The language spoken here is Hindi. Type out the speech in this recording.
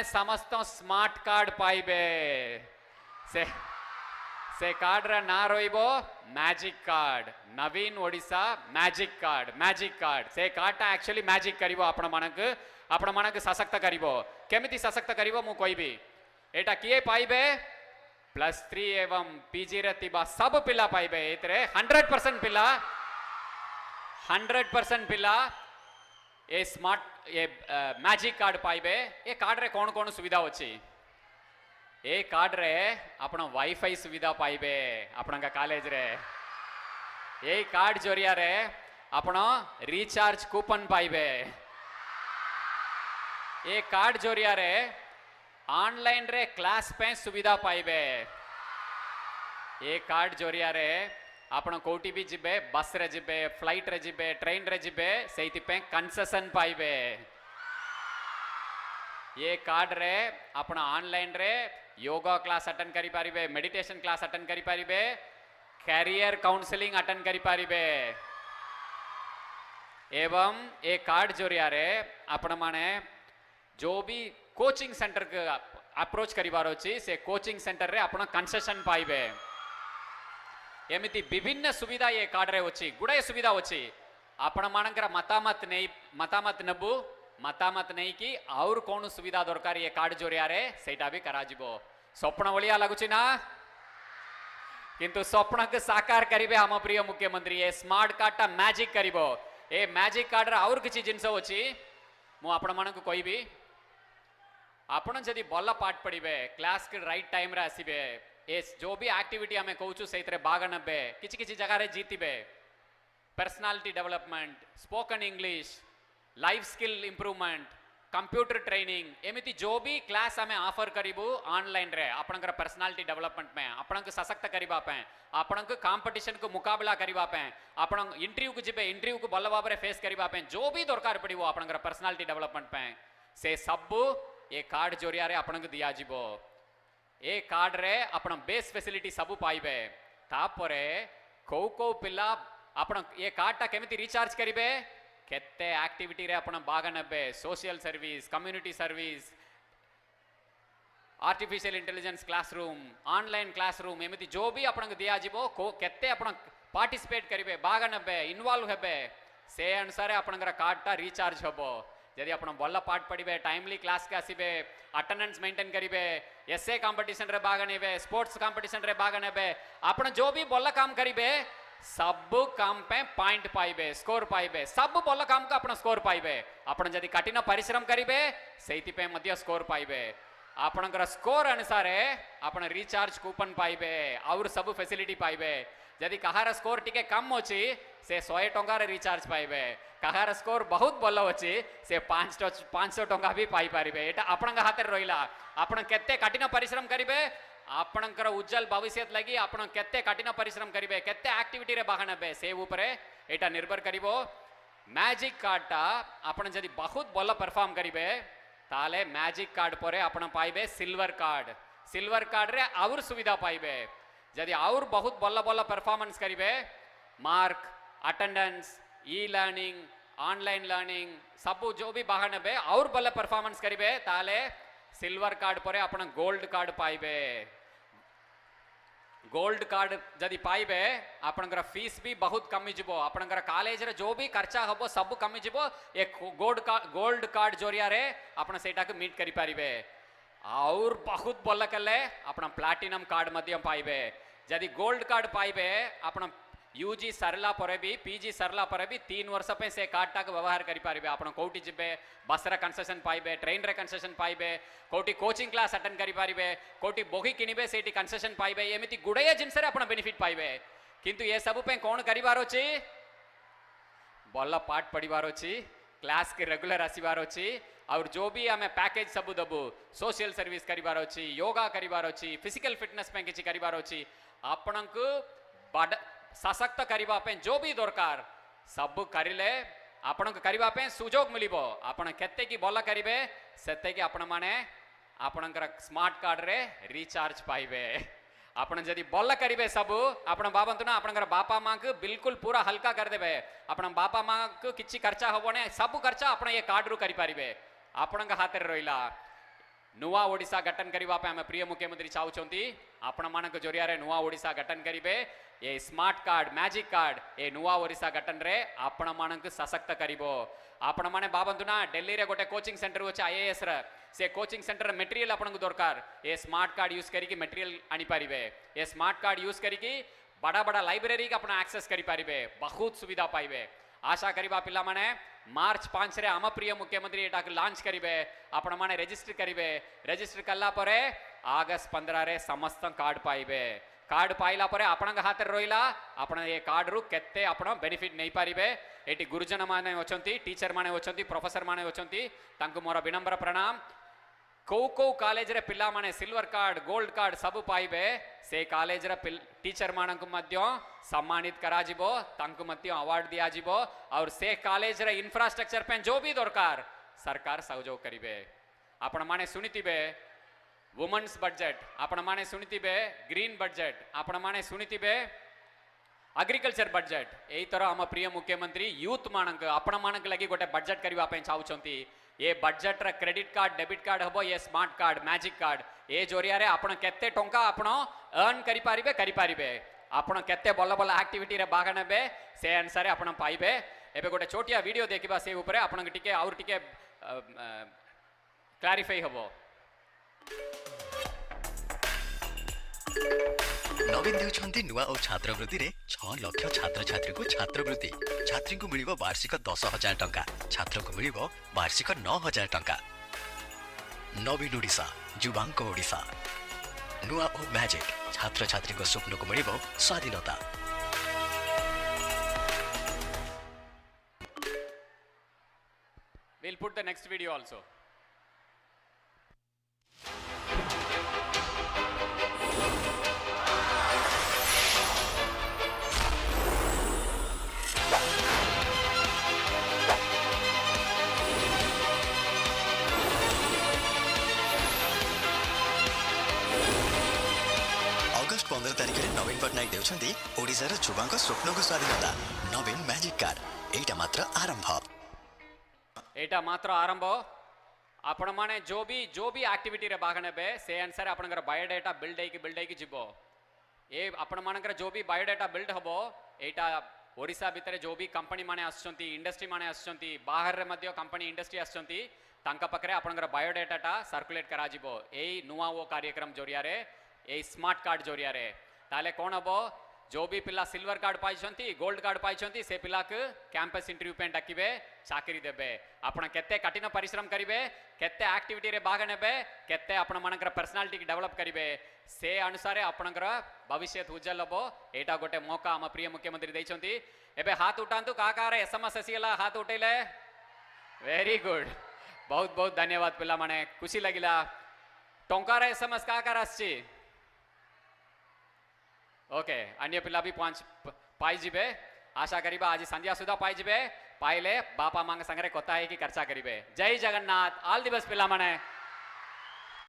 समस्त स्मार्ट कार्ड पाइबे से से कार्ड रा ना रोइबो मैजिक कार्ड नवीन ओडिशा मैजिक कार्ड से कार्ड एक्चुअली मैजिक करिवो आपण मनक सशक्त करिवो केमिति सशक्त करिवो मु कहबी एटा किए पाइबे +3 एवं पीजी रे तिबा सब पिला पाइबे एतरे 100% पिला ए स्मार्ट ये मैजिक कार्ड पाइबे ए कार्ड रे कौन कौन सुविधा अछि ए कार्ड रे आपण वाईफाई सुविधा पाइबे आपण कॉलेज रे ए कार्ड जरिया रे आपण रिचार्ज कूपन पाइबे ए कार्ड जरिया रे ऑनलाइन रे क्लास पे सुविधा पाइबे ए कार्ड जरिया रे आपण कोटी भी जिबे बस रे जिबे फ्लाइट रे जिबे ट्रेन रे जिबे सेति पे कंसेशन पाइबे ये कार्ड रे आपण ऑनलाइन रे योगा क्लास अटेंड करि पारिबे मेडिटेशन क्लास अटेंड करि पारिबे कैरियर काउंसलिंग अटेंड करि पारिबे एवं ए कार्ड जरिया रे आपण माने जो भी कोचिंग सेंटर के अप्रोच करिवार अछि से कोचिंग सेंटर रे आपण कंसेशन पाइबे एमिति विभिन्न सुविधा ये कार्ड रे अछि गुडे सुविधा अछि आपण मानकर मतामत नहीं कि और कौन सुविधा दरकार ये कार्ड जरिया रे सेटा भी करा जिवो स्वप्न भलिया लागुछि ना किंतु स्वप्न के साकार करिवे हम प्रिय मुख्यमंत्री ये स्मार्ट कार्ड ता मैजिक करिवो ए मैजिक कार्ड रे और किछि जिंस अछि मु आपण मानक कहबी आपण जदि भल पाठ पढ़िबे क्लास के राइट टाइम रे आसीबे ए जो भी एक्टिविटी हमें कहूछु सेतरे भाग नेबे किछि किछि जगह रे जीतिबे personality development spoken English life skill improvement computer training एमिति जो भी क्लास हमें ऑफर करिबु ऑनलाइन रे आपनकर पर्सनालिटी डेवलपमेंट में आपनक सशक्त करिबा पे आपनक कंपटीशन को मुकाबला करिबा पे आपण इंटरव्यू को जिबे इंटरव्यू को भल भाबरे फेस करिबा पे जो भी दरकार पड़िबो आपनकर पर्सनालिटी डेवलपमेंट पे से सब ये कार्ड जरिया रे आपनक दिया जिवो ए कार्ड रे आपण बेस फैसिलिटी सब पाइबे तापरे को पिला आपण ये कार्ड ता केमिति रिचार्ज करिबे केते एक्टिविटी रे आपण भाग नेबे social service community service artificial intelligence classroom online classroom एमिति जो भी आपण दिया जिवो को केते आपण पार्टिसिपेट करिवे भाग नेबे इन्वॉल्व हेबे से अनुसार आपणकर कार्ड ता रिचार्ज हबो यदि आपण भल पाठ पढ़िबे टाइमली क्लास के आसीबे अटेंडेंस मेंटेन करिवे एसए कंपटीशन रे भाग नेबे स्पोर्ट्स कंपटीशन रे भाग नेबे आपण जो भी भल काम करिवे सब काम पे पॉइंट पाइबे स्कोर पाइबे सब भल काम का आपण स्कोर पाइबे आपण जदि कठिन परिश्रम करिवे सेति पे मध्य स्कोर पाइबे आपणकर स्कोर अनुसार आपण रिचार्ज कूपन पाइबे और सब फैसिलिटी पाइबे यदि कहार स्कोर टिके कम अछि से 100 टंका रे रिचार्ज पाइबे कहार स्कोर बहुत भल अछि से 500 टंका भी पाई पारिबे एटा आपणक हाथ रे रहिला आपण केते कठिन परिश्रम करिवे आपणकर उज्जवल भविष्य लगी आपण केते कठिन परिश्रम करिवे केते एक्टिविटी रे भाग नेबे से ऊपर एटा निर्भर करिवो मैजिक कार्ड ता आपण जदि बहुत भल परफॉर्म करिवे ताले मैजिक कार्ड परे आपण पाइबे सिल्वर कार्ड रे और सुविधा पाइबे यदि और बहुत भल भल परफॉर्मेंस करिवे mark attendance e learning online learning सब जो भी भाग नेबे और भल परफॉर्मेंस करिवे ताले सिल्वर कार्ड परे आपण गोल्ड कार्ड पाइबे गोल्ड कार्ड जदि पाइबे आपनकर फीस भी बहुत कमी जिवो आपनकर कॉलेज रे जो भी खर्चा हबो सब कमी जिवो एक गोल्ड कार्ड जरिया रे आपण सेटा के मीट करि पारिबे और बहुत भल कले आपण प्लैटिनम कार्ड मध्य पाइबे जदि गोल्ड कार्ड पाइबे आपण यूजी सरला पर भी पीजी सरला पर भी 3 वर्ष पे से कार्ड टाक व्यवहार करि पारिबे आपण कोठी जिबे बस रे कंसेशन पाइबे ट्रेन रे कंसेशन पाइबे कोठी कोचिंग क्लास अटेंड करि पारिबे कोठी बोही किनिबे सेठी कंसेशन पाइबे एमिति गुडे जिंस रे आपण बेनिफिट पाइबे किंतु ये सब पे कोन करिवार अछि भल पाठ पढ़िवार अछि क्लास के रेगुलर आसीबार अछि और जो भी हमें पैकेज सब दबु सोशल सर्विस करिवार अछि योगा करिवार अछि फिजिकल फिटनेस पे किछि करिवार अछि आपणक बड सशक्त करिबा पे जो भी दरकार सब करिले आपन करिबा पे सुजोग मिलिबो आपन केते की भल करिवे सेते की आपण माने आपणकर स्मार्ट कार्ड रे रिचार्ज पाइबे आपण जदि भल करिवे सब आपण बाबंतु ना आपणकर बापा मां के बिल्कुल पूरा हल्का कर देबे आपण बापा मां के किछि खर्चा होबो ने सब खर्चा आपण ये कार्ड रु करि पारिबे आपणक हाथ रे रहिला नुआ ओडिशा गठन करबा पे हम प्रिय मुख्यमंत्री चाहूछंती आपण मानक जरिया रे नुआ ओडिशा गठन करिवे ये स्मार्ट कार्ड मैजिक कार्ड ये नुआ ओडिशा गठन रे आपण मानक सशक्त करिवो आपण माने बाबंतु ना दिल्ली रे गोटे कोचिंग सेंटर होचे आईएएस रे से कोचिंग सेंटर मटेरियल आपण को दरकार ये स्मार्ट कार्ड यूज करी मटेरियल आनी पारिबे ये स्मार्ट कार्ड यूज करी बड़ा बड़ा लाइब्रेरी का अपना एक्सेस करि पारिबे बहुत सुविधा पाइबे आशा करिबा पिला माने मार्च 5 रे आम प्रिय मुख्यमंत्री एटा लॉन्च करिवे आपण माने रजिस्टर करिवे रजिस्टर कल्ला परे अगस्त 15 रे समस्त कार्ड पाइबे कार्ड पाइला परे आपण हाथ रहिला आपण ये कार्ड रु केते आपण बेनिफिट नै पारिबे एटी गुरुजन माने अछंती टीचर माने अछंती प्रोफेसर माने अछंती तांको मोर विनम्र प्रणाम कौ कौ कॉलेज रे पिला माने सिल्वर कार्ड गोल्ड कार्ड सब पाइबे से कॉलेज रे टीचर मानक मध्य सम्मानित करा जिवो तांको मध्य अवार्ड दिया जिवो और से कॉलेज रे इंफ्रास्ट्रक्चर पे जो भी दरकार सरकार सहयोग करिवे आपण माने सुनितिबे वुमेन्स बजट आपण माने सुनितिबे ग्रीन बजट आपण माने सुनितिबे एग्रीकल्चर बजट एई तरह हम प्रिय मुख्यमंत्री यूथ मानक आपण मानक लगी गोटे बजट करबा पे चाहउछंती ये बजट रे क्रेडिट कार्ड डेबिट कार्ड हबो ये स्मार्ट कार्ड मैजिक कार्ड ए जोरिया रे आपण केते टंका आपण अर्न करि पारिबे आपण केते बल बल एक्टिविटी रे भाग नेबे से अनुसार आपण पाइबे एबे गोटे छोटिया वीडियो देखिबा से ऊपर आपण टिके और टिके क्लैरिफाई हबो नवीन देउछंती नुआ और छात्रवृत्ति रे 6 लाख छात्र छात्री को छात्रवृत्ति छात्री को मिलिबो वार्षिक 10,000 टंका छात्र को मिलिबो वार्षिक 9,000 टंका नवीन ओडिशा जुबांक ओडिशा नुआ और मैजिक छात्र छात्री को स्वप्न को मिलिबो स्वाधीनता we'll put the next video also अगस्त 15 तारिख रे नवीन पटनायक देउछंती ओडिसा रे जुबांक स्वप्न को स्वाधीनता नवीन मैजिक कार्ड एटा मात्र आरंभ आपण माने जो भी एक्टिविटी रे भाग नेबे से अनुसार आपनकर बायोडाटा बिल्ड होई जिवो ए आपण मानकर जो भी बायोडाटा बिल्ड हबो एटा ओडिसा भितर जो भी कंपनी माने आछंती इंडस्ट्री माने आछंती बाहर रे मध्य कंपनी इंडस्ट्री आछंती तांका पकरे आपनकर बायोडाटा सर्कुलेट करा जिवो एई नुवा वो कार्यक्रम जोरिया रे ए स्मार्ट कार्ड जोरिया रे ताले कोन हबो जो भी पिला सिल्वर कार्ड पाइछंती गोल्ड कार्ड पाइछंती से पिला के कैंपस इंटरव्यू पे डाकिबे चाकरी देबे आपण केते कठिन परिश्रम करिवे केते एक्टिविटी रे भाग नेबे केते आपण मानकर पर्सनालिटी डेवलप करिवे से अनुसार आपणकर भविष्य उज्जवल हबो एटा गोटे मौका हम प्रिय मुख्यमंत्री दैछंती एबे हाथ उठांतु का रे एसएमएस आसीला हाथ उठैले वेरी गुड बहुत बहुत धन्यवाद पिला माने खुशी लागिला टंका रे एसएमएस का आसी ओके अन्य पिला भी पाई जिबे आशा करिबा आज संध्या सुधा पाई जिबे पाइले बापा मांग संगे कथा है कि खर्चा करिबे जय जगन्नाथ ऑल द बेस्ट पिला माने।